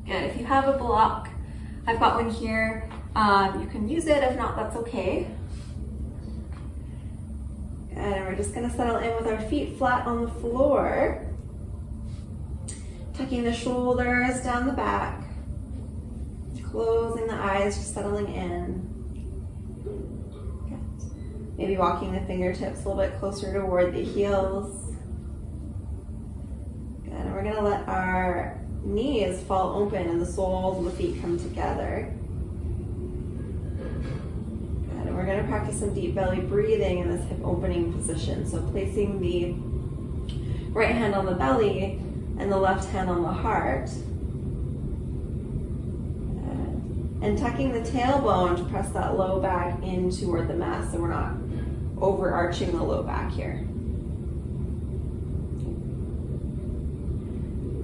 Good. If you have a block, I've got one here. You can use it. If not, that's okay. And we're just gonna settle in with our feet flat on the floor. Tucking the shoulders down the back. Closing the eyes, just settling in. Good. Maybe walking the fingertips a little bit closer toward the heels. Good. And we're gonna let our knees fall open and the soles of the feet come together. Good. And we're gonna practice some deep belly breathing in this hip opening position. So placing the right hand on the belly and the left hand on the heart. And tucking the tailbone to press that low back in toward the mat so we're not overarching the low back here.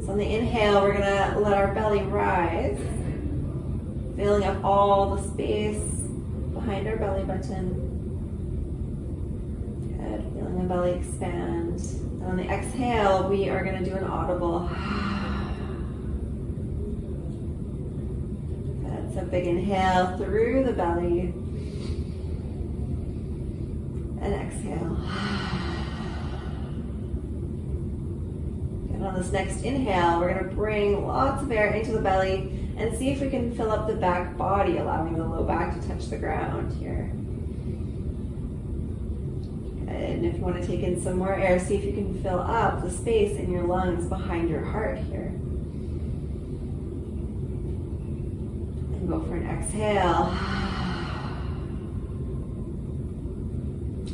So on the inhale, we're gonna let our belly rise, filling up all the space behind our belly button. Good, feeling the belly expand. And on the exhale, we are gonna do an audible. A big inhale through the belly and exhale. And on this next inhale, we're going to bring lots of air into the belly and see if we can fill up the back body, allowing the low back to touch the ground here. And if you want to take in some more air, see if you can fill up the space in your lungs behind your heart here. Go for an exhale.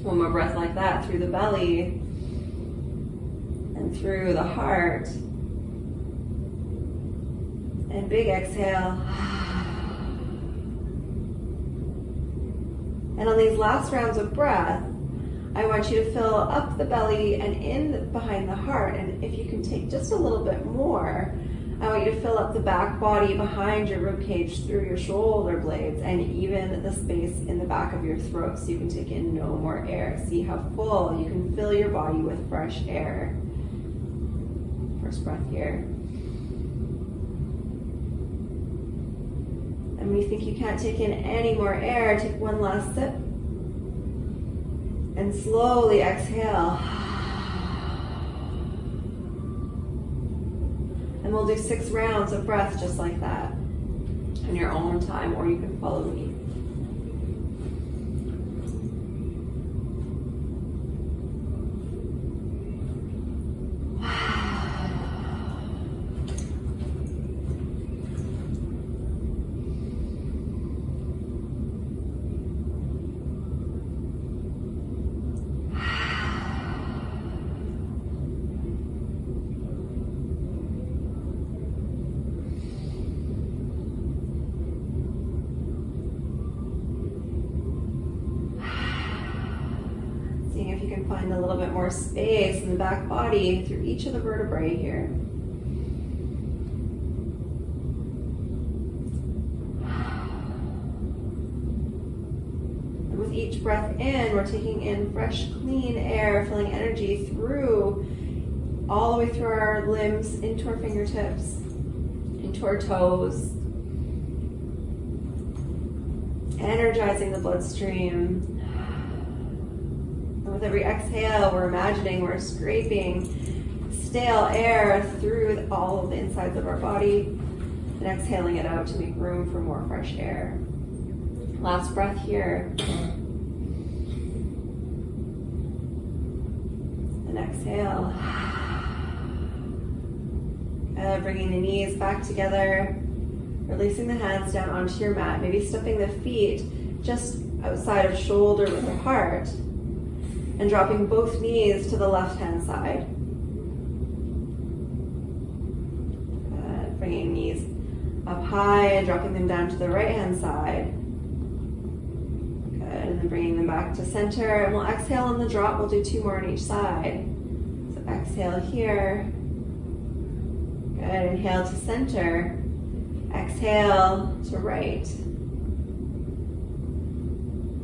One more breath like that through the belly and through the heart. And big exhale. And on these last rounds of breath, I want you to fill up the belly and in behind the heart. And if you can take just a little bit more, I want you to fill up the back body behind your rib cage through your shoulder blades and even the space in the back of your throat so you can take in no more air. See how full you can fill your body with fresh air. First breath here. And when you think you can't take in any more air, take one last sip and slowly exhale. And we'll do 6 rounds of breath just like that in your own time, or you can follow me. Find a little bit more space in the back body through each of the vertebrae here. And with each breath in, we're taking in fresh, clean air, filling energy through, all the way through our limbs, into our fingertips, into our toes, energizing the bloodstream. With every exhale, we're imagining we're scraping stale air through all of the insides of our body and exhaling it out to make room for more fresh air. Last breath here. And exhale. Bringing the knees back together, releasing the hands down onto your mat, maybe stepping the feet just outside of shoulder with the heart. And dropping both knees to the left-hand side. Good. Bringing knees up high and dropping them down to the right-hand side. Good. And then bringing them back to center. And we'll exhale on the drop. We'll do 2 more on each side. So exhale here. Good. Inhale to center. Exhale to right.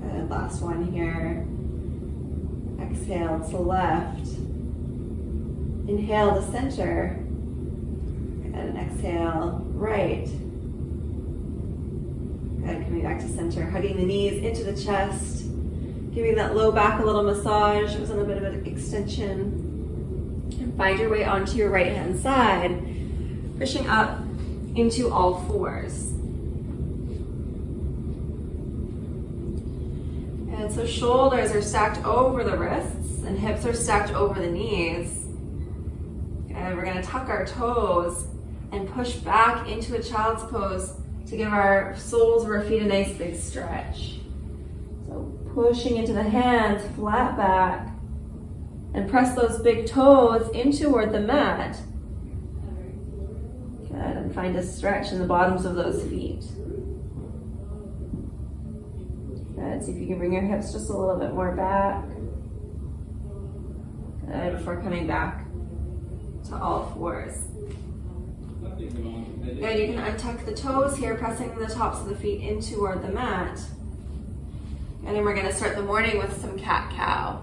Good. Last one here. Exhale to left. Inhale to center. And exhale, right. Good, coming back to center, hugging the knees into the chest, giving that low back a little massage. It was on a bit of an extension. And find your way onto your right hand side, pushing up into all fours. And so shoulders are stacked over the wrists and hips are stacked over the knees. And we're gonna tuck our toes and push back into a child's pose to give our soles of our feet a nice big stretch. So pushing into the hands, flat back, and press those big toes in toward the mat. Good, and find a stretch in the bottoms of those feet. Good, see if you can bring your hips just a little bit more back. Good, before coming back to all fours. Good, you can untuck the toes here, pressing the tops of the feet in toward the mat. And then we're gonna start the morning with some cat-cow.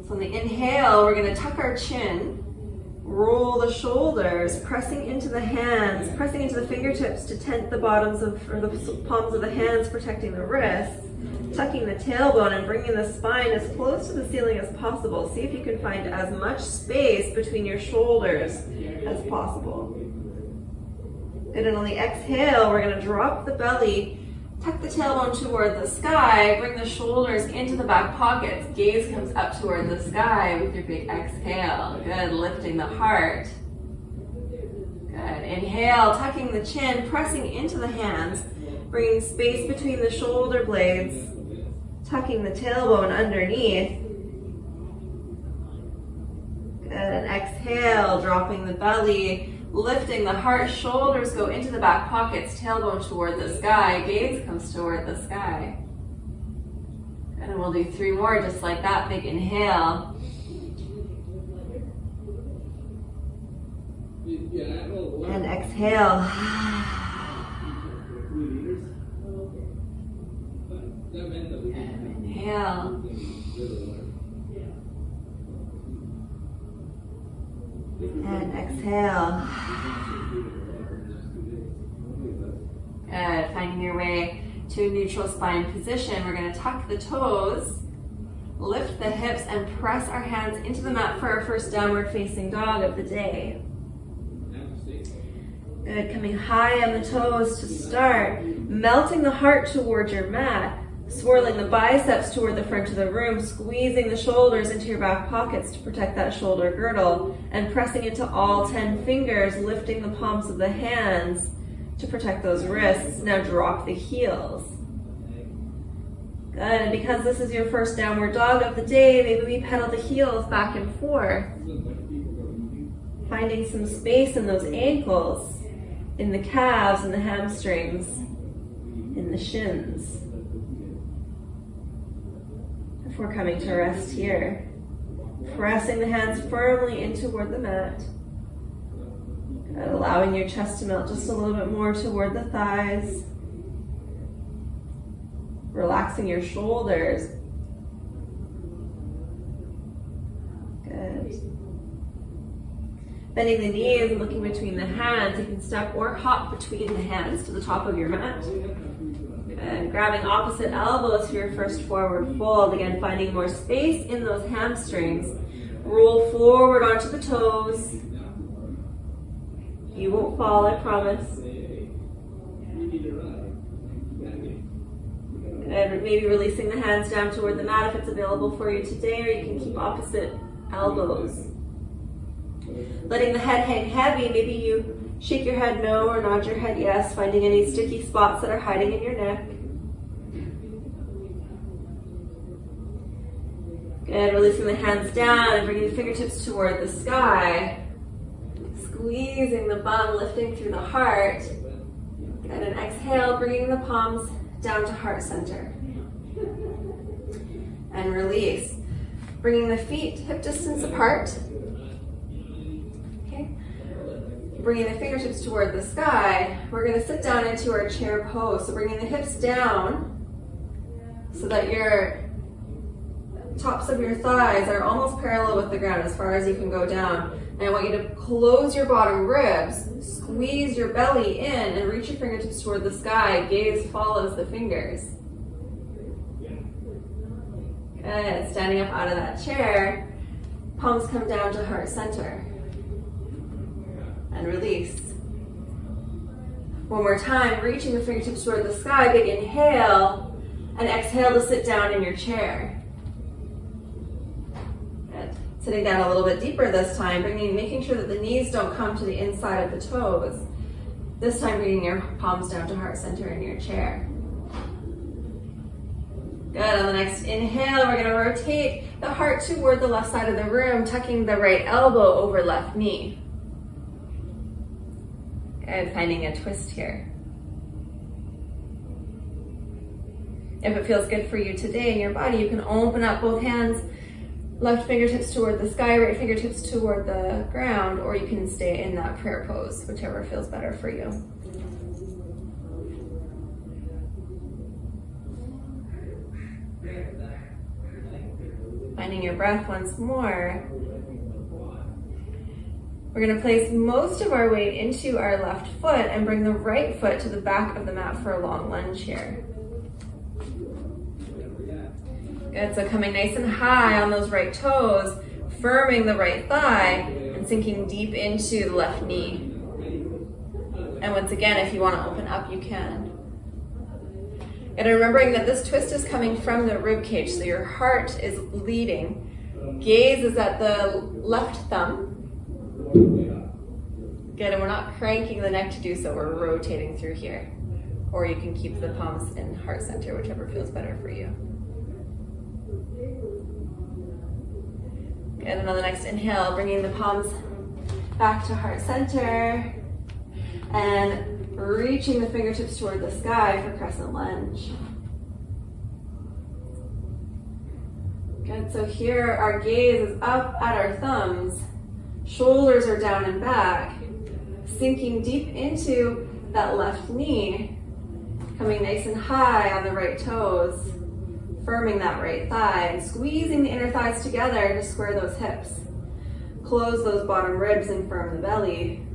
So on the inhale, we're gonna tuck our chin, roll the shoulders, pressing into the hands, pressing into the fingertips to tent the bottoms of, or the palms of the hands, protecting the wrists, tucking the tailbone and bringing the spine as close to the ceiling as possible. See if you can find as much space between your shoulders as possible. And then on the exhale, we're gonna drop the belly, tuck the tailbone toward the sky, bring the shoulders into the back pockets, gaze comes up toward the sky with your big exhale. Good, lifting the heart. Good, inhale, tucking the chin, pressing into the hands, bringing space between the shoulder blades, tucking the tailbone underneath. Good, and exhale, dropping the belly, lifting the heart, shoulders go into the back pockets, tailbone toward the sky, gaze comes toward the sky. And we'll do 3 more just like that, big inhale. And exhale. Inhale. And exhale. Good. Finding your way to a neutral spine position. We're going to tuck the toes, lift the hips, and press our hands into the mat for our first downward facing dog of the day. Good. Coming high on the toes to start. Melting the heart towards your mat. Swirling the biceps toward the front of the room, squeezing the shoulders into your back pockets to protect that shoulder girdle, and pressing into all 10 fingers, lifting the palms of the hands to protect those wrists. Now drop the heels. Good, and because this is your first downward dog of the day, maybe we pedal the heels back and forth, finding some space in those ankles, in the calves, in the hamstrings, in the shins. Before coming to rest here, pressing the hands firmly in toward the mat, and allowing your chest to melt just a little bit more toward the thighs, relaxing your shoulders. Good. Bending the knees and looking between the hands. You can step or hop between the hands to the top of your mat. And grabbing opposite elbows for your first forward fold. Again, finding more space in those hamstrings. Roll forward onto the toes. You won't fall, I promise. And maybe releasing the hands down toward the mat if it's available for you today, or you can keep opposite elbows. Letting the head hang heavy. Maybe you shake your head no or nod your head yes, finding any sticky spots that are hiding in your neck. Good, releasing the hands down and bringing the fingertips toward the sky. Squeezing the bum, lifting through the heart. Good, and exhale, bringing the palms down to heart center. And release. Bringing the feet hip distance apart. Okay. Bringing the fingertips toward the sky. We're going to sit down into our chair pose. So bringing the hips down so that your tops of your thighs are almost parallel with the ground as far as you can go down. And I want you to close your bottom ribs, squeeze your belly in, and reach your fingertips toward the sky. Gaze follows the fingers. Good. Standing up out of that chair, palms come down to heart center. And release. One more time, reaching the fingertips toward the sky. Big inhale, and exhale to sit down in your chair. Good. Sitting down a little bit deeper this time, making sure that the knees don't come to the inside of the toes. This time, bringing your palms down to heart center in your chair. Good. On the next inhale, we're going to rotate the heart toward the left side of the room, tucking the right elbow over left knee. Good. Finding a twist here. If it feels good for you today in your body, you can open up both hands, left fingertips toward the sky, right fingertips toward the ground, or you can stay in that prayer pose, whichever feels better for you. Finding your breath once more. We're going to place most of our weight into our left foot and bring the right foot to the back of the mat for a long lunge here. Good, so coming nice and high on those right toes, firming the right thigh, and sinking deep into the left knee. And once again, if you want to open up, you can. And remembering that this twist is coming from the rib cage, so your heart is leading. Gaze is at the left thumb. Good, and we're not cranking the neck to do so, we're rotating through here. Or you can keep the palms in heart center, whichever feels better for you. Good, and on the next inhale, bringing the palms back to heart center. And reaching the fingertips toward the sky for crescent lunge. Good, so here our gaze is up at our thumbs. Shoulders are down and back. Sinking deep into that left knee. Coming nice and high on the right toes. Firming that right thigh and squeezing the inner thighs together to square those hips. Close those bottom ribs and firm the belly.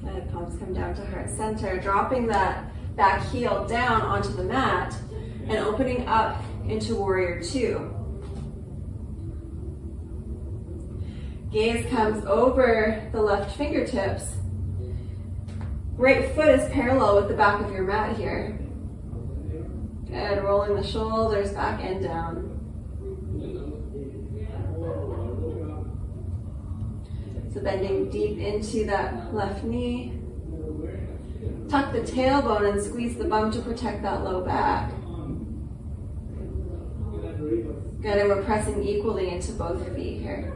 Good. Palms come down to heart center, dropping that back heel down onto the mat and opening up into warrior two. Gaze comes over the left fingertips. Right foot is parallel with the back of your mat here. Good, rolling the shoulders back and down. So bending deep into that left knee. Tuck the tailbone and squeeze the bum to protect that low back. Good, and we're pressing equally into both feet here.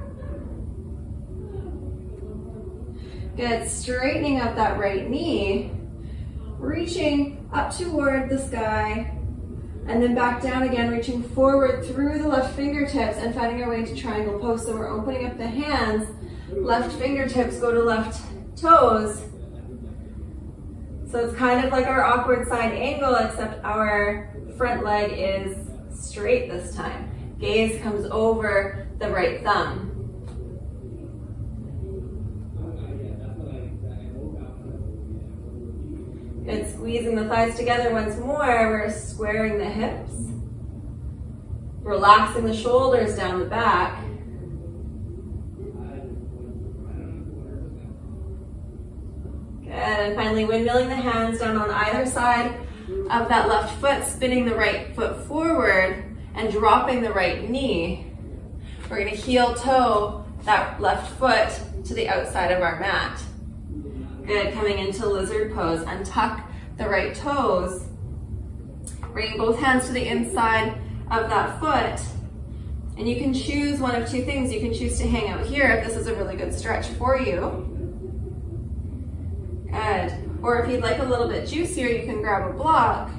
Good, straightening up that right knee, reaching up toward the sky, and then back down again, reaching forward through the left fingertips and finding our way into triangle pose. So we're opening up the hands, left fingertips go to left toes. So it's kind of like our awkward side angle, except our front leg is straight this time. Gaze comes over the right thumb. Good, squeezing the thighs together once more. We're squaring the hips. Relaxing the shoulders down the back. Good, and finally windmilling the hands down on either side of that left foot, spinning the right foot forward and dropping the right knee. We're going to heel toe that left foot to the outside of our mat. Good, coming into lizard pose. Untuck the right toes. Bringing both hands to the inside of that foot. And you can choose one of two things. You can choose to hang out here if this is a really good stretch for you. Good. Or if you'd like a little bit juicier, you can grab a block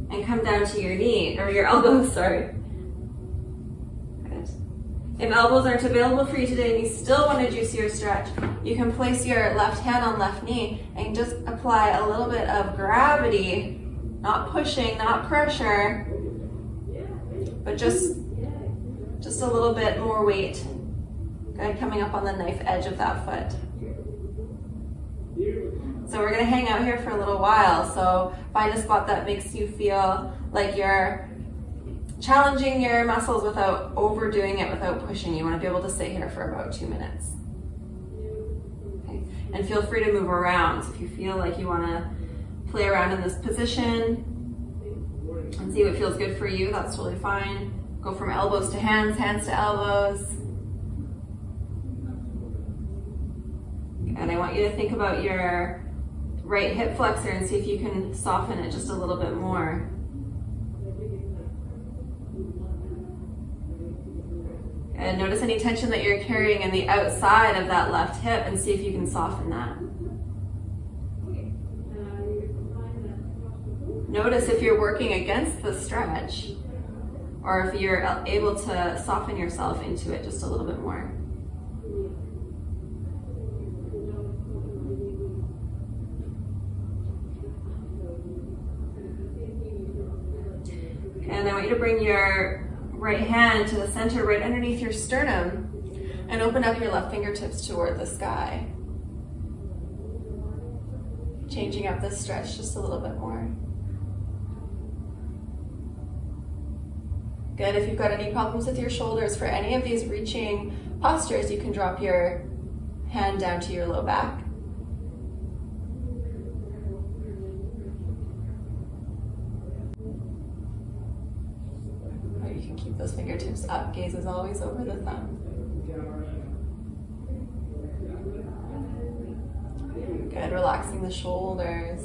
and come down to your knee, or your elbow, sorry. Good. If elbows aren't available for you today and you still want a juicier stretch, you can place your left hand on left knee and just apply a little bit of gravity, not pushing, not pressure, but just a little bit more weight. Good, coming up on the knife edge of that foot. So we're gonna hang out here for a little while, so find a spot that makes you feel like you're challenging your muscles without overdoing it, without pushing. You wanna be able to sit here for about 2 minutes. Okay. And feel free to move around. So if you feel like you wanna play around in this position and see what feels good for you, that's totally fine. Go from elbows to hands, hands to elbows. And I want you to think about your right hip flexor and see if you can soften it just a little bit more. And notice any tension that you're carrying in the outside of that left hip and see if you can soften that. Notice if you're working against the stretch or if you're able to soften yourself into it just a little bit more. And I want you to bring your right hand to the center, right underneath your sternum, and open up your left fingertips toward the sky. Changing up this stretch just a little bit more. Good, if you've got any problems with your shoulders for any of these reaching postures, you can drop your hand down to your low back. Or you can keep those fingertips up, gaze is always over the thumb. Good, relaxing the shoulders.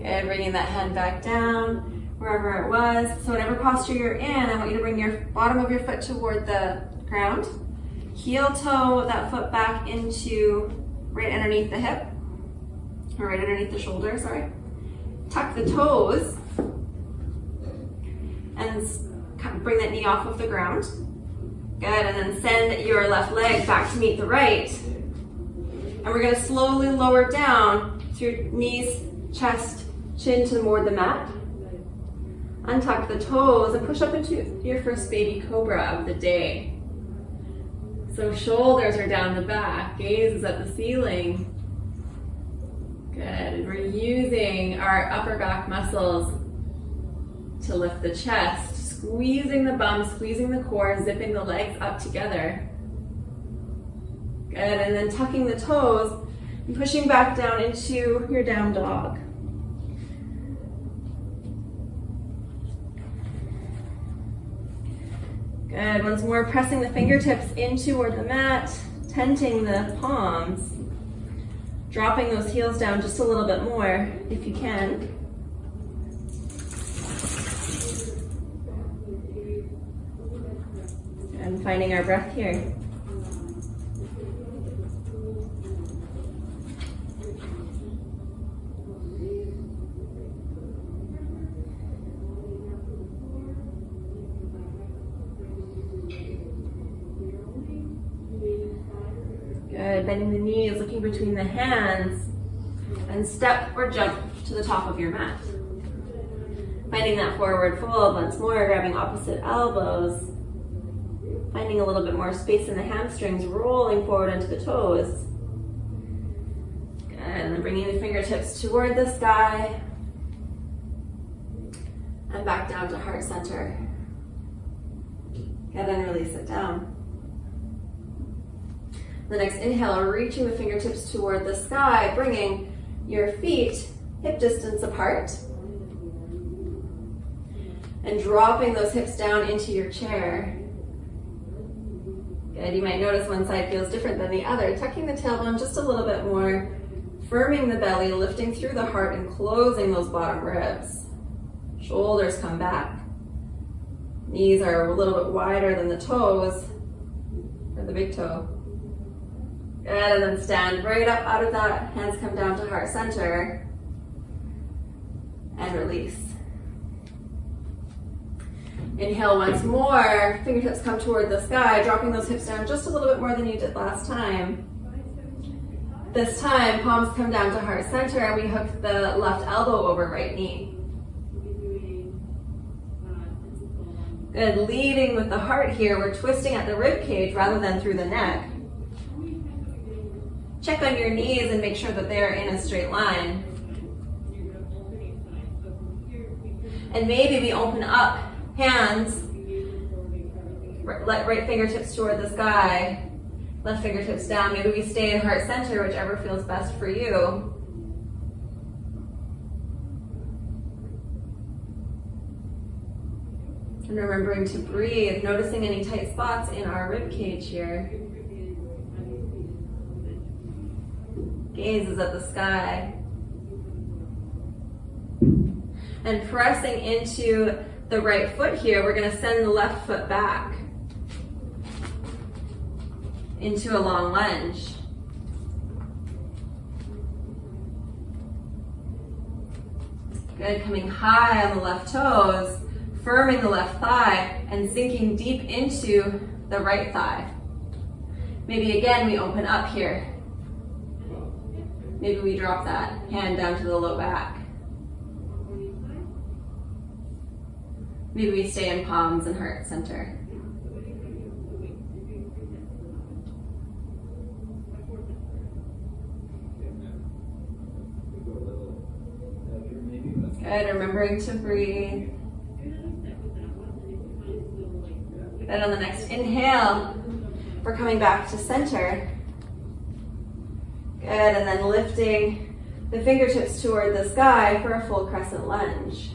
Good, bringing that hand back down. Wherever it was. So whatever posture you're in, I want you to bring your bottom of your foot toward the ground. Heel toe that foot back into right underneath the hip, or right underneath the shoulder, sorry. Tuck the toes and bring that knee off of the ground. Good, and then send your left leg back to meet the right. And we're gonna slowly lower down through knees, chest, chin toward the mat. Untuck the toes and push up into your first baby cobra of the day. So shoulders are down the back, gaze is at the ceiling. Good, and we're using our upper back muscles to lift the chest, squeezing the bum, squeezing the core, zipping the legs up together. Good, and then tucking the toes and pushing back down into your down dog. Good, once more, pressing the fingertips in toward the mat, tenting the palms, dropping those heels down just a little bit more if you can. And finding our breath here. Good, bending the knees, looking between the hands, and step or jump to the top of your mat. Finding that forward fold once more, grabbing opposite elbows, finding a little bit more space in the hamstrings, rolling forward onto the toes. Good, and then bringing the fingertips toward the sky, and back down to heart center. Good, and release it down. The next inhale, reaching the fingertips toward the sky, bringing your feet hip distance apart, and dropping those hips down into your chair. Good, you might notice one side feels different than the other. Tucking the tailbone just a little bit more, firming the belly, lifting through the heart and closing those bottom ribs. Shoulders come back. Knees are a little bit wider than the toes, or the big toe. Good, and then stand right up out of that. Hands come down to heart center. And release. Inhale once more, fingertips come toward the sky, dropping those hips down just a little bit more than you did last time. This time, palms come down to heart center and we hook the left elbow over right knee. Good, leading with the heart here, we're twisting at the rib cage rather than through the neck. Check on your knees and make sure that they're in a straight line. And maybe we open up, hands, right fingertips toward the sky, left fingertips down. Maybe we stay in heart center, whichever feels best for you. And remembering to breathe, noticing any tight spots in our rib cage here. Gazes at the sky. And pressing into the right foot here, we're going to send the left foot back into a long lunge. Good, coming high on the left toes, firming the left thigh and sinking deep into the right thigh. Maybe again we open up here. Maybe we drop that hand down to the low back. Maybe we stay in palms and heart center. Good, remembering to breathe. Then on the next inhale, we're coming back to center. Good, and then lifting the fingertips toward the sky for a full crescent lunge.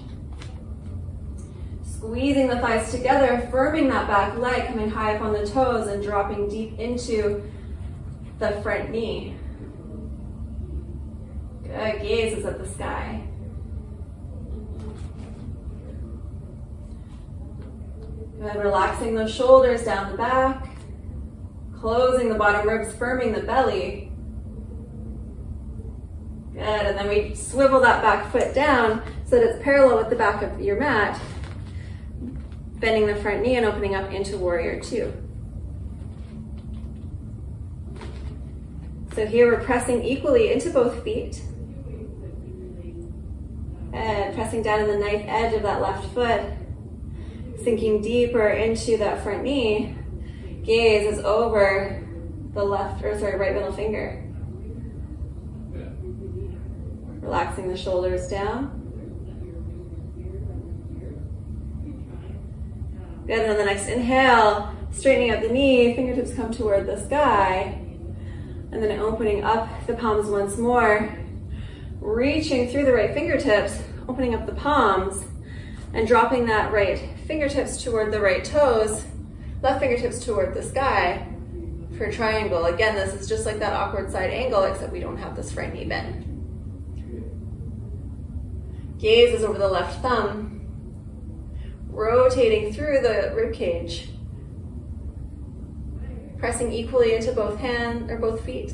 Squeezing the thighs together, firming that back leg, coming high up on the toes and dropping deep into the front knee. Good, gazes at the sky. Good, relaxing those shoulders down the back, closing the bottom ribs, firming the belly. Good, and then we swivel that back foot down so that it's parallel with the back of your mat, bending the front knee and opening up into warrior two. So here we're pressing equally into both feet. And pressing down in the knife edge of that left foot, sinking deeper into that front knee. Gaze is over the right middle finger. Relaxing the shoulders down. Good, and on the next inhale, straightening up the knee, fingertips come toward the sky. And then opening up the palms once more, reaching through the right fingertips, opening up the palms, and dropping that right fingertips toward the right toes, left fingertips toward the sky for triangle. Again, this is just like that awkward side angle, except we don't have this front knee bend. Gaze is over the left thumb, rotating through the rib cage, pressing equally into both hands or both feet.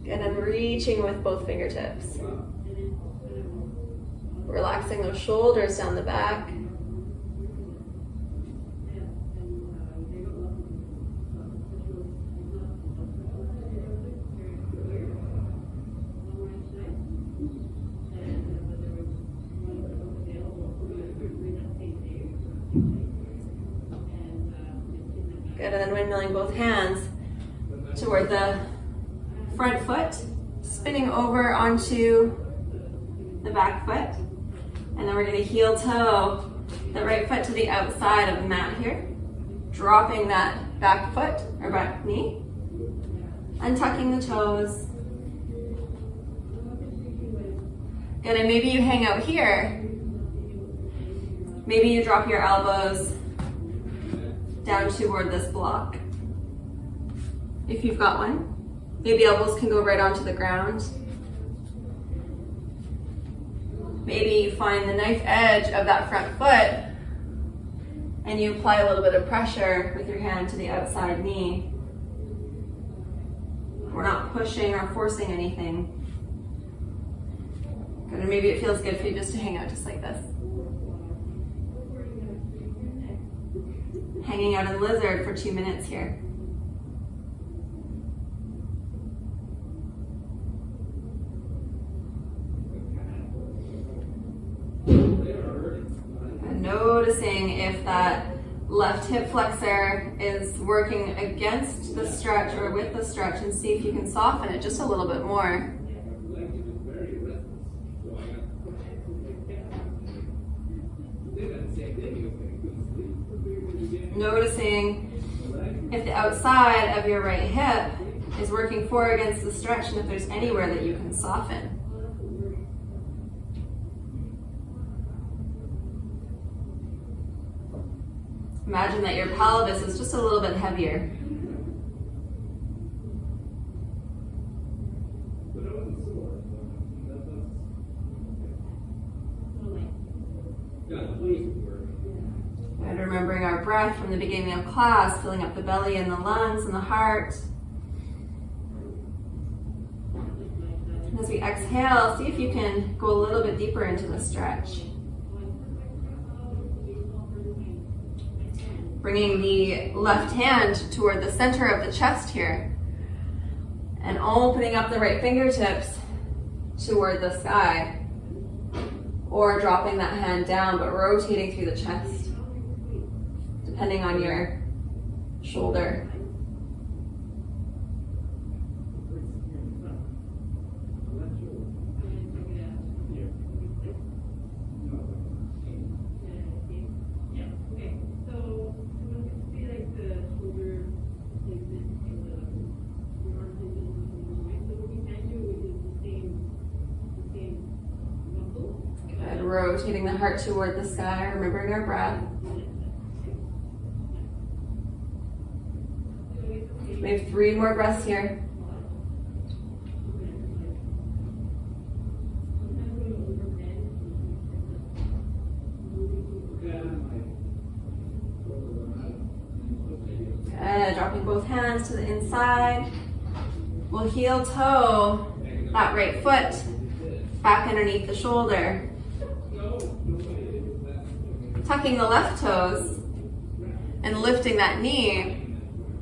And then reaching with both fingertips. Relaxing those shoulders down the back. Good, and then windmilling both hands toward the front foot, spinning over onto the back foot. And then we're going to heel toe the right foot to the outside of the mat here, dropping that back foot or back knee, untucking the toes. Good, and maybe you hang out here. Maybe you drop your elbows down toward this block, if you've got one. Maybe elbows can go right onto the ground. Maybe you find the knife edge of that front foot and you apply a little bit of pressure with your hand to the outside knee. We're not pushing or forcing anything. Good, and maybe it feels good for you just to hang out just like this. Hanging out in lizard for 2 minutes here. And noticing if that left hip flexor is working against the stretch or with the stretch, and see if you can soften it just a little bit more. Noticing if the outside of your right hip is working for or against the stretch, and if there's anywhere that you can soften. Imagine that your pelvis is just a little bit heavier. And remembering our breath from the beginning of class, filling up the belly and the lungs and the heart. And as we exhale, see if you can go a little bit deeper into the stretch. Bringing the left hand toward the center of the chest here. And opening up the right fingertips toward the sky. Or dropping that hand down, but rotating through the chest, depending on your shoulder. Rotating the heart toward the sky, remembering our breath. We have 3 more breaths here. Good, dropping both hands to the inside. We'll heel toe that right foot back underneath the shoulder. Tucking the left toes and lifting that knee,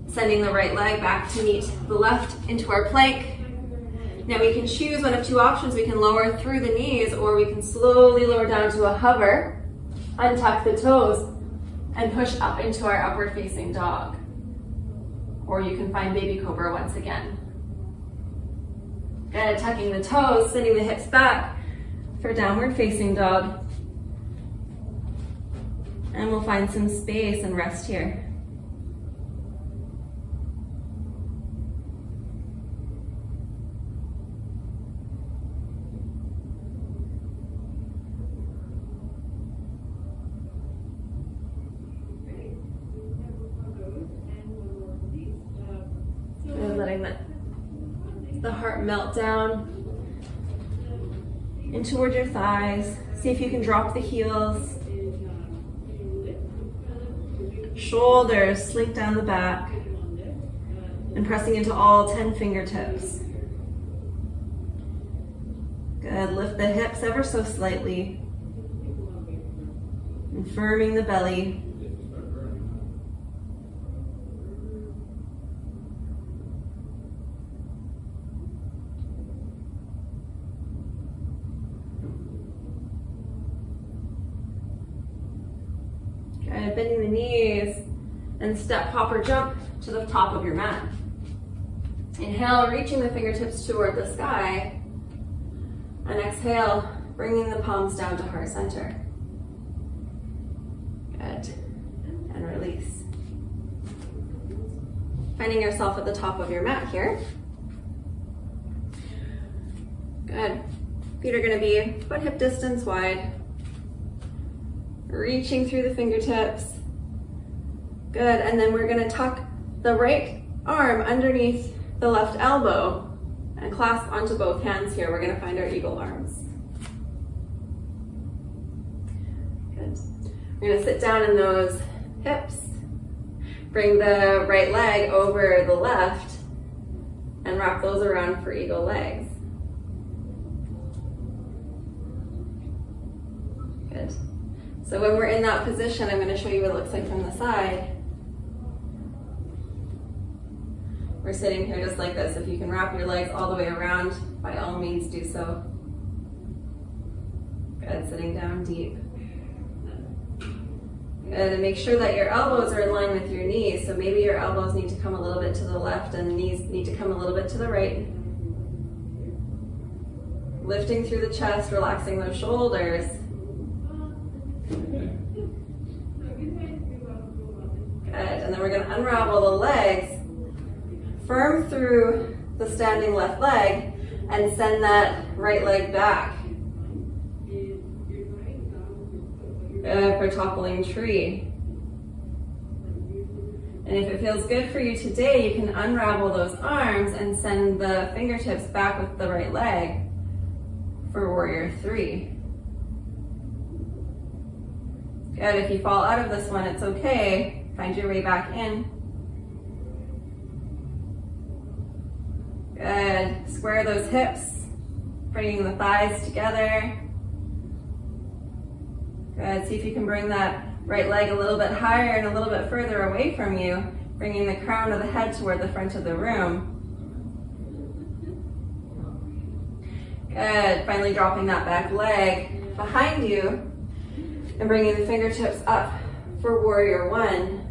sending the right leg back to meet the left into our plank. Now we can choose one of 2 options. We can lower through the knees, or we can slowly lower down to a hover, untuck the toes, and push up into our upward facing dog. Or you can find baby cobra once again. Good, tucking the toes, sending the hips back for downward facing dog. And we'll find some space and rest here. And letting the heart melt down in toward your thighs. See if you can drop the heels. Shoulders slink down the back and pressing into all 10 fingertips. Good, lift the hips ever so slightly and firming the belly. Good, bending the knees and step, hop, or jump to the top of your mat. Inhale, reaching the fingertips toward the sky. And exhale, bringing the palms down to heart center. Good. And release. Finding yourself at the top of your mat here. Good. Feet are going to be about hip distance wide. Reaching through the fingertips. Good, and then we're going to tuck the right arm underneath the left elbow and clasp onto both hands here. We're going to find our eagle arms. Good. We're going to sit down in those hips. Bring the right leg over the left and wrap those around for eagle legs. So when we're in that position, I'm going to show you what it looks like from the side. We're sitting here just like this. If you can wrap your legs all the way around, by all means do so. Good, sitting down deep. Good, and make sure that your elbows are in line with your knees. So maybe your elbows need to come a little bit to the left and knees need to come a little bit to the right. Lifting through the chest, relaxing those shoulders. Good, and then we're going to unravel the legs, firm through the standing left leg, and send that right leg back. Good for toppling tree. And if it feels good for you today, you can unravel those arms and send the fingertips back with the right leg for warrior three. Good, if you fall out of this one, it's okay. Find your way back in. Good, square those hips, bringing the thighs together. Good, see if you can bring that right leg a little bit higher and a little bit further away from you, bringing the crown of the head toward the front of the room. Good, finally dropping that back leg behind you and bringing the fingertips up for warrior one.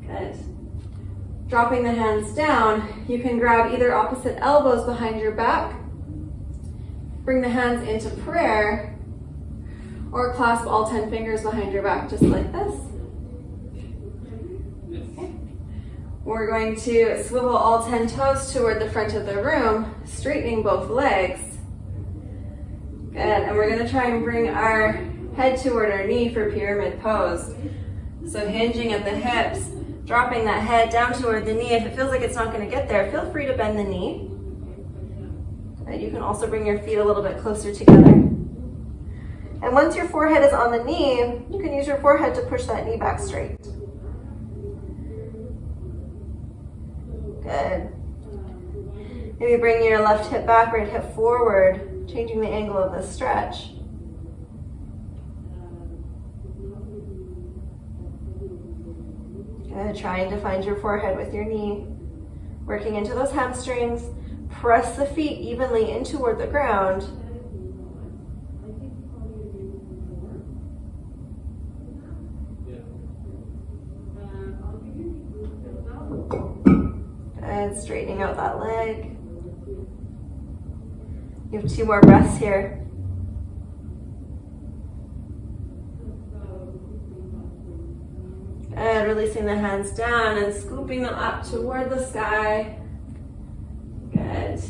Good. Dropping the hands down, you can grab either opposite elbows behind your back, bring the hands into prayer, or clasp all 10 fingers behind your back just like this. Okay. We're going to swivel all 10 toes toward the front of the room, straightening both legs. Good, and we're going to try and bring our head toward our knee for pyramid pose. So hinging at the hips, dropping that head down toward the knee. If it feels like it's not going to get there, feel free to bend the knee. And you can also bring your feet a little bit closer together. And once your forehead is on the knee, you can use your forehead to push that knee back straight. Good. Maybe bring your left hip back, right hip forward, changing the angle of the stretch. Good. Trying to find your forehead with your knee. Working into those hamstrings. Press the feet evenly in toward the ground. And straightening out that leg. You have 2 more breaths here. And releasing the hands down and scooping them up toward the sky. Good.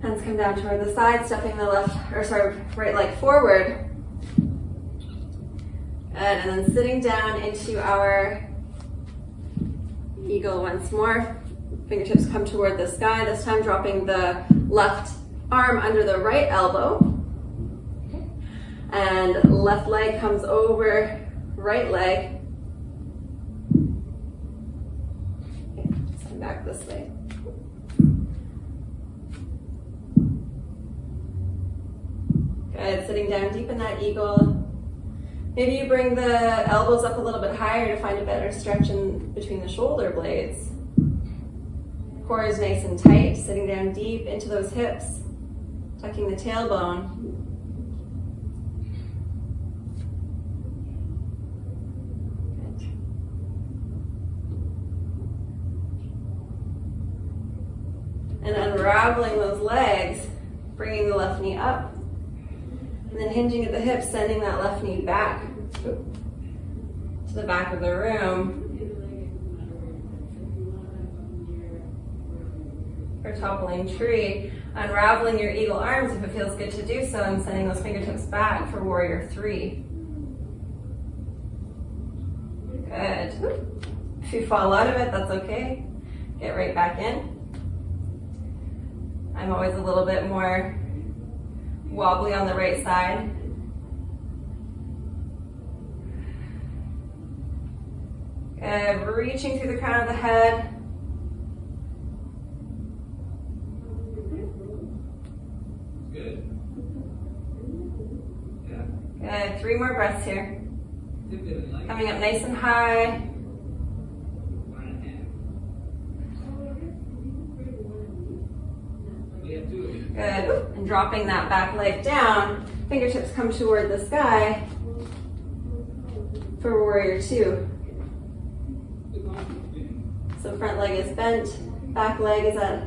Hands come down toward the side, stepping the right leg forward. Good, and then sitting down into our eagle once more. Fingertips come toward the sky, this time dropping the left arm under the right elbow. Okay. And left leg comes over right leg. Okay, just come back this way. Good, sitting down deep in that eagle. Maybe you bring the elbows up a little bit higher to find a better stretch in between the shoulder blades. Core is nice and tight, sitting down deep into those hips, tucking the tailbone. Good. And unraveling those legs, bringing the left knee up. And then hinging at the hips, sending that left knee back to the back of the room. For toppling tree, unraveling your eagle arms if it feels good to do so, and sending those fingertips back for warrior three. Good. If you fall out of it, that's okay. Get right back in. I'm always a little bit more wobbly on the right side. Good. Reaching through the crown of the head. 3 more breaths here. Coming up nice and high. Good. And dropping that back leg down. Fingertips come toward the sky for warrior 2. So front leg is bent, back leg is at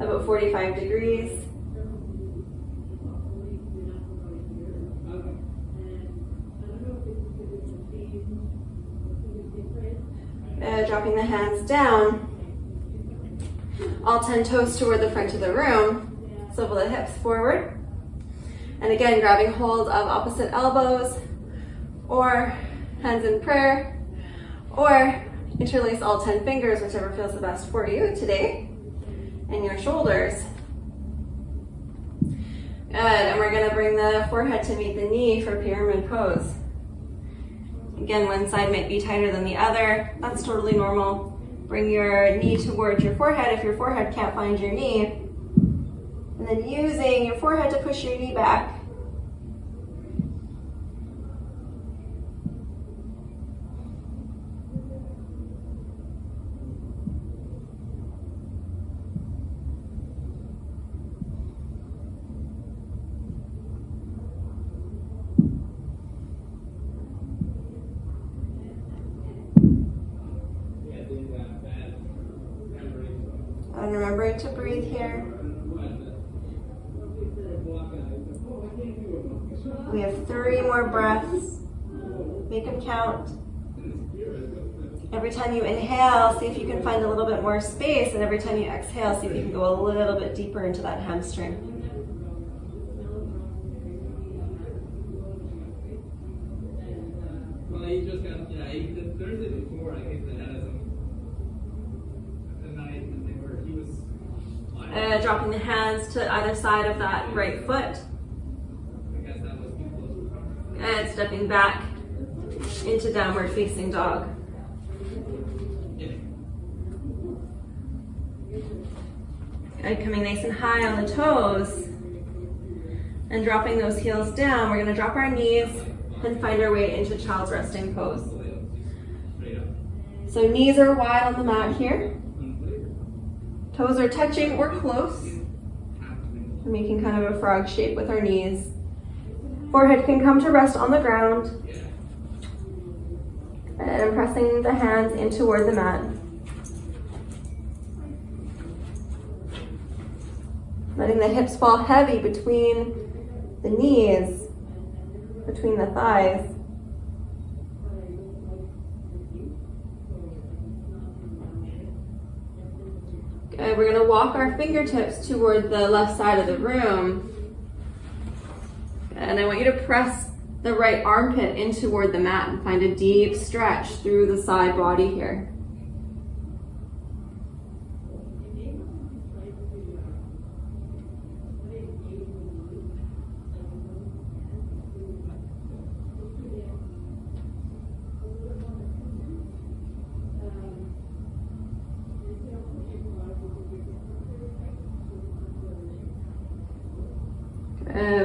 about 45 degrees. Dropping the hands down. All 10 toes toward the front of the room. Swivel the hips forward. And again, grabbing hold of opposite elbows or hands in prayer, or interlace all 10 fingers, whichever feels the best for you today, and your shoulders. Good, and we're gonna bring the forehead to meet the knee for pyramid pose. Again, one side might be tighter than the other. That's totally normal. Bring your knee towards your forehead if your forehead can't find your knee. And then using your forehead to push your knee back. And remembering to breathe here. We have 3 more breaths. Make them count. Every time you inhale, see if you can find a little bit more space, and every time you exhale, see if you can go a little bit deeper into that hamstring. Well, he just got, the Thursday before, I think they had a night and they were, he was dropping the hands to either side of that right foot. I guess that was people. And stepping back into downward facing dog. Good, coming nice and high on the toes. And dropping those heels down, we're gonna drop our knees and find our way into child's resting pose. So knees are wide on the mat here. Toes are touching or close. We're making kind of a frog shape with our knees. Forehead can come to rest on the ground. And I'm pressing the hands in toward the mat. Letting the hips fall heavy between the knees, between the thighs. Okay, we're gonna walk our fingertips toward the left side of the room. And I want you to press the right armpit in toward the mat and find a deep stretch through the side body here.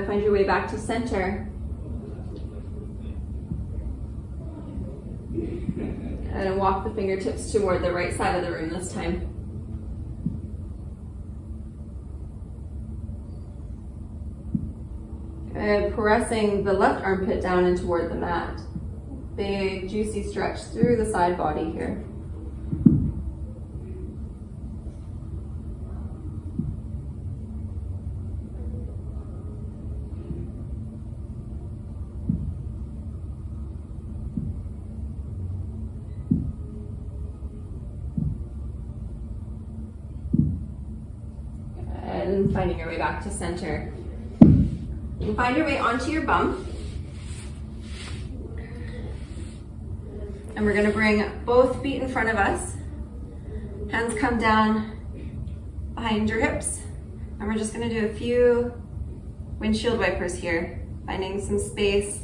Find your way back to center. And walk the fingertips toward the right side of the room this time. Pressing the left armpit down and toward the mat. Big juicy stretch through the side body here. And finding your way back to center. You can find your way onto your bum. And we're gonna bring both feet in front of us. Hands come down behind your hips. And we're just gonna do a few windshield wipers here, finding some space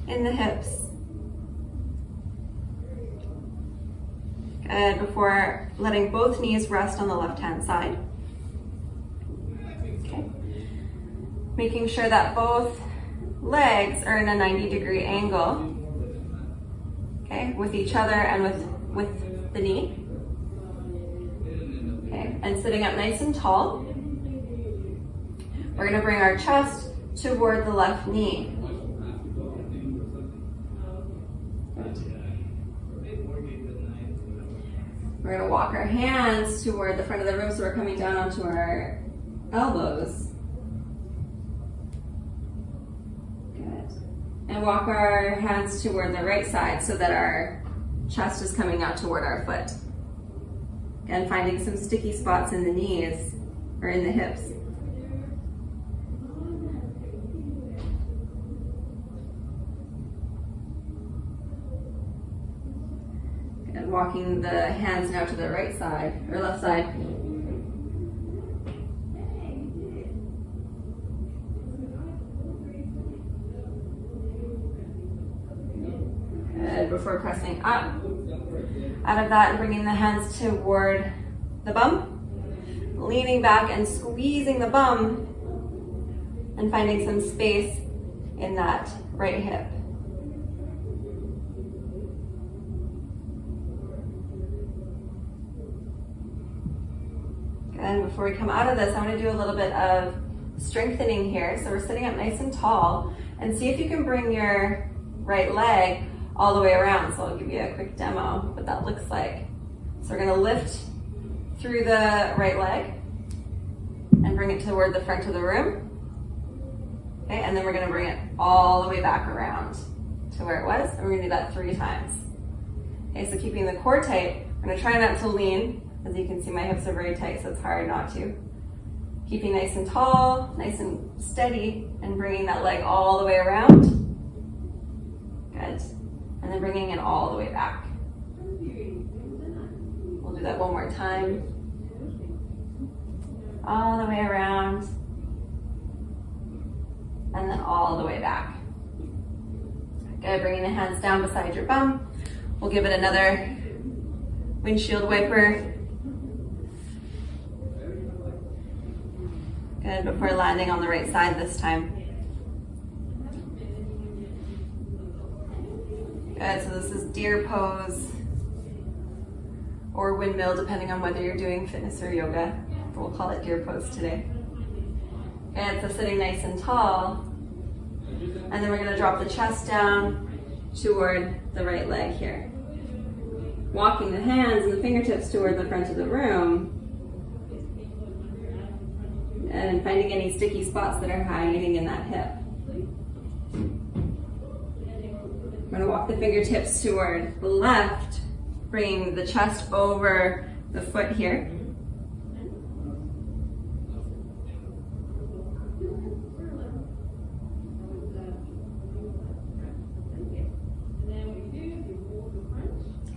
in the hips. Good, before letting both knees rest on the left-hand side. Making sure that both legs are in a 90-degree angle, okay, with each other and with the knee. Okay, and sitting up nice and tall. We're gonna bring our chest toward the left knee. We're gonna walk our hands toward the front of the room, so we're coming down onto our elbows. Good. And walk our hands toward the right side so that our chest is coming out toward our foot. Again, finding some sticky spots in the knees or in the hips. And walking the hands now to the right side or left side. Good. Before pressing up out of that and bringing the hands toward the bum, leaning back and squeezing the bum and finding some space in that right hip. And before we come out of this, I want to do a little bit of strengthening here. So we're sitting up nice and tall, and see if you can bring your right leg all the way around. So I'll give you a quick demo what that looks like. So we're going to lift through the right leg and bring it toward the front of the room. Okay, and then we're going to bring it all the way back around to where it was, and we're going to do that 3 times. Okay, so keeping the core tight, I'm going to try not to lean. As you can see, my hips are very tight, so it's hard not to. Keeping nice and tall, nice and steady, and bringing that leg all the way around. Good. And then bringing it all the way back. We'll do that one more time. All the way around. And then all the way back. Good, bringing the hands down beside your bum. We'll give it another windshield wiper. Good, before landing on the right side this time. Good, so this is deer pose or windmill, depending on whether you're doing fitness or yoga. We'll call it deer pose today. Good, so sitting nice and tall. And then we're gonna drop the chest down toward the right leg here. Walking the hands and the fingertips toward the front of the room. And finding any sticky spots that are hiding in that hip. I'm going to walk the fingertips toward the left, bringing the chest over the foot here.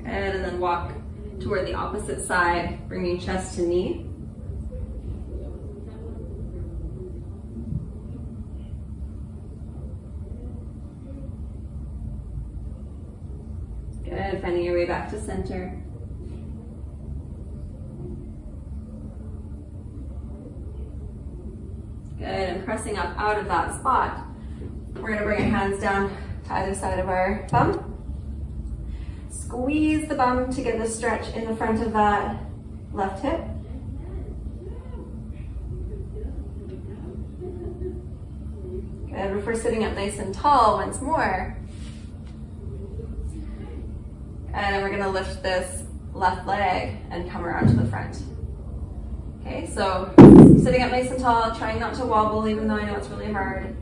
And then walk toward the opposite side, bringing chest to knee. Good, finding your way back to center. Good, and pressing up out of that spot. We're gonna bring our hands down to either side of our bum. Squeeze the bum to get the stretch in the front of that left hip. Good, before sitting up nice and tall once more. And then we're gonna lift this left leg and come around to the front. Okay, so sitting up nice and tall, trying not to wobble even though I know it's really hard.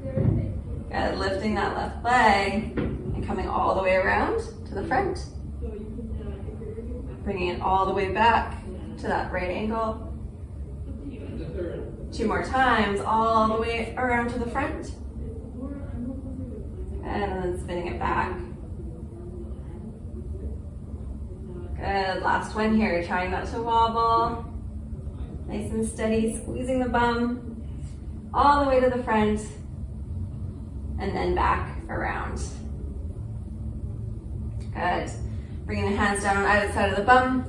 Good, lifting that left leg and coming all the way around to the front. Bringing it all the way back to that right angle. 2 more times, all the way around to the front. And then spinning it back. Good, last one here, trying not to wobble. Nice and steady, squeezing the bum all the way to the front and then back around. Good, bringing the hands down on either side of the bum.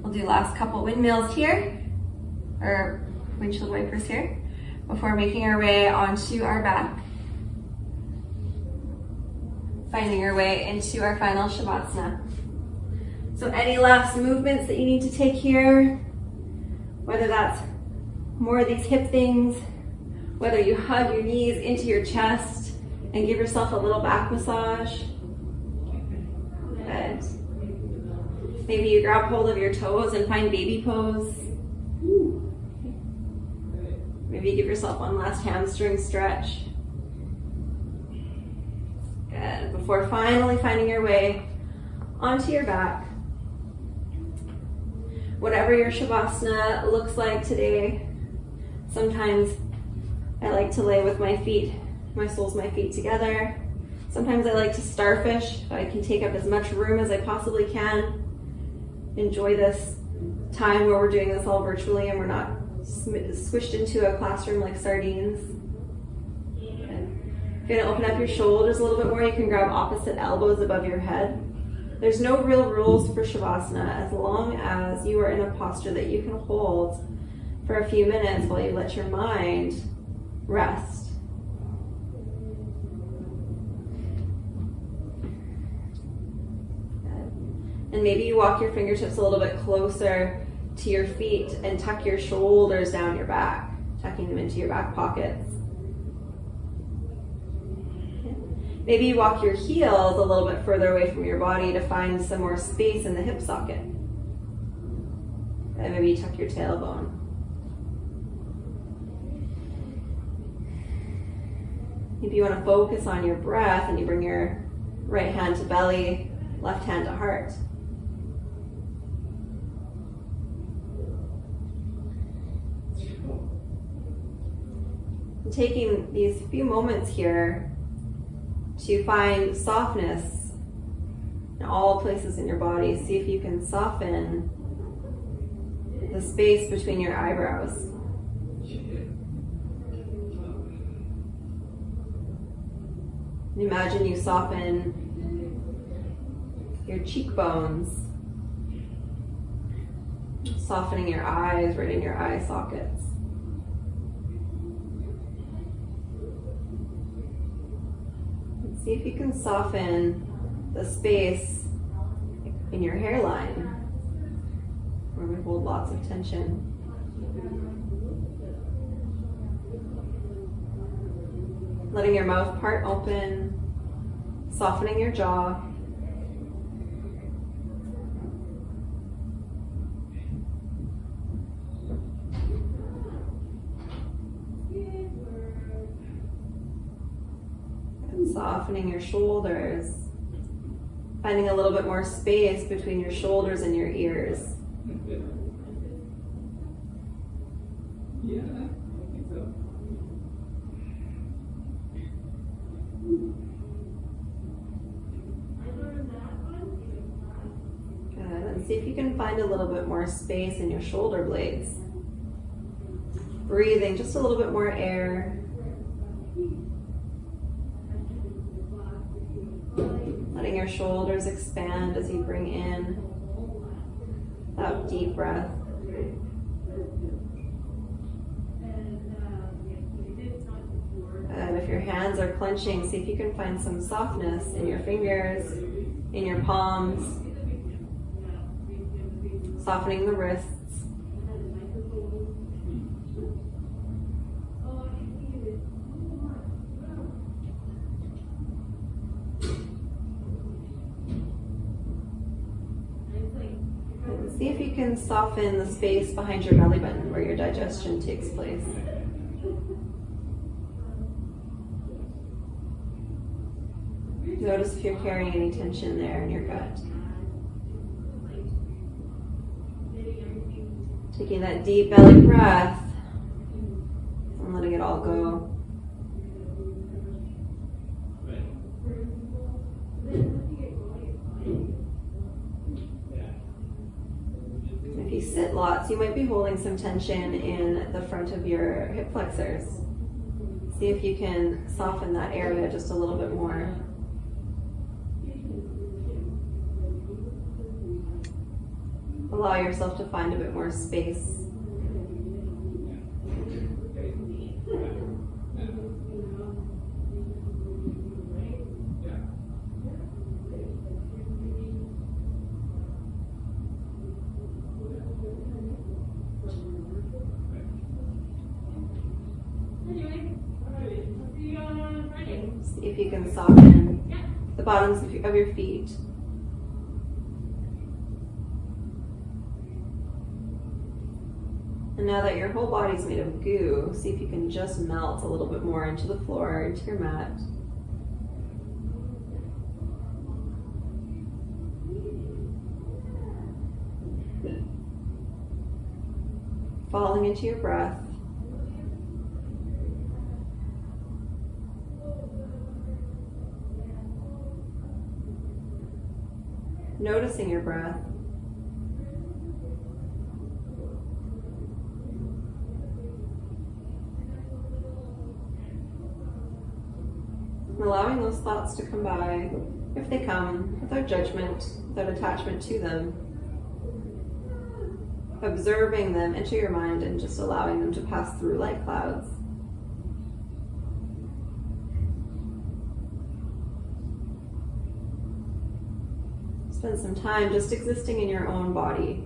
We'll do last couple windmills here, or windshield wipers here, before making our way onto our back. finding your way into our final Shavasana. So any last movements that you need to take here, whether that's more of these hip things, whether you hug your knees into your chest and give yourself a little back massage. Good. Maybe you grab hold of your toes and find baby pose. Maybe you give yourself one last hamstring stretch. Good. Before finally finding your way onto your back. Whatever your Shavasana looks like today, sometimes I like to lay with my feet, my soles, my feet together. Sometimes I like to starfish. I can take up as much room as I possibly can. Enjoy this time where we're doing this all virtually and we're not squished into a classroom like sardines. If you're gonna open up your shoulders a little bit more, you can grab opposite elbows above your head. There's no real rules for Shavasana as long as you are in a posture that you can hold for a few minutes while you let your mind rest. And maybe you walk your fingertips a little bit closer to your feet and tuck your shoulders down your back, tucking them into your back pockets. Maybe you walk your heels a little bit further away from your body to find some more space in the hip socket. And maybe you tuck your tailbone. Maybe you want to focus on your breath and you bring your right hand to belly, left hand to heart. And taking these few moments here to find softness in all places in your body. See if you can soften the space between your eyebrows. Imagine you soften your cheekbones, softening your eyes right in your eye sockets. See if you can soften the space in your hairline where we hold lots of tension. Letting your mouth part open, softening your jaw. Softening your shoulders, finding a little bit more space between your shoulders and your ears. Yeah, I think so. Good. And see if you can find a little bit more space in your shoulder blades. Breathing just a little bit more air. Letting your shoulders expand as you bring in that deep breath. And if your hands are clenching, see if you can find some softness in your fingers, in your palms, softening the wrists. See if you can soften the space behind your belly button where your digestion takes place. Notice if you're carrying any tension there in your gut. Taking that deep belly breath and letting it all go. If you sit lots, you might be holding some tension in the front of your hip flexors. See if you can soften that area just a little bit more. Allow yourself to find a bit more space. See if you can soften the bottoms of your feet. And now that your whole body's made of goo, see if you can just melt a little bit more into the floor, into your mat. Falling into your breath. Noticing your breath. Allowing those thoughts to come by, if they come, without judgment, without attachment to them. Observing them into your mind and just allowing them to pass through like clouds. Spend some time just existing in your own body.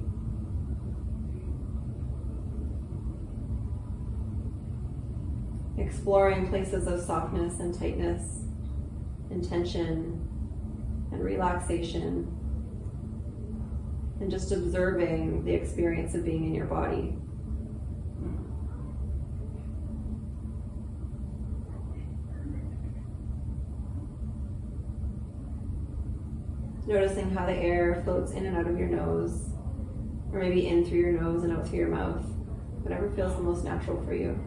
Exploring places of softness and tightness, and tension and relaxation, and just observing the experience of being in your body. Noticing how the air floats in and out of your nose, or maybe in through your nose and out through your mouth, whatever feels the most natural for you.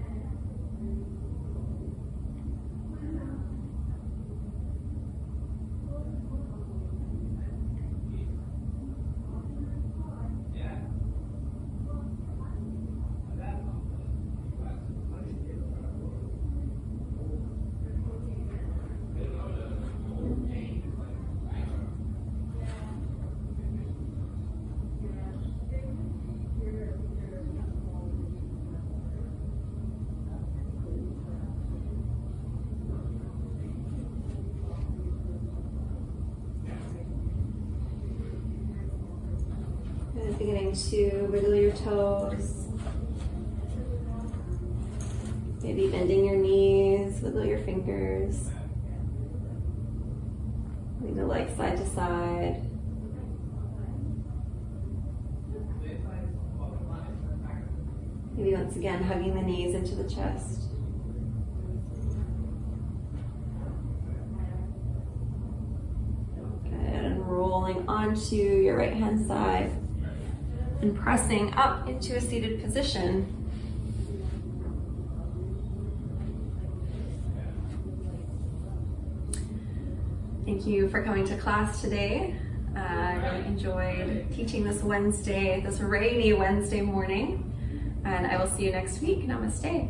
And beginning to wiggle your toes. Maybe bending your knees, wiggle your fingers. Maybe the legs side to side. Maybe once again hugging the knees into the chest. Good, and rolling onto your right hand side and pressing up into a seated position. Thank you for coming to class today. I really enjoyed teaching this rainy Wednesday morning, and I will see you next week. Namaste.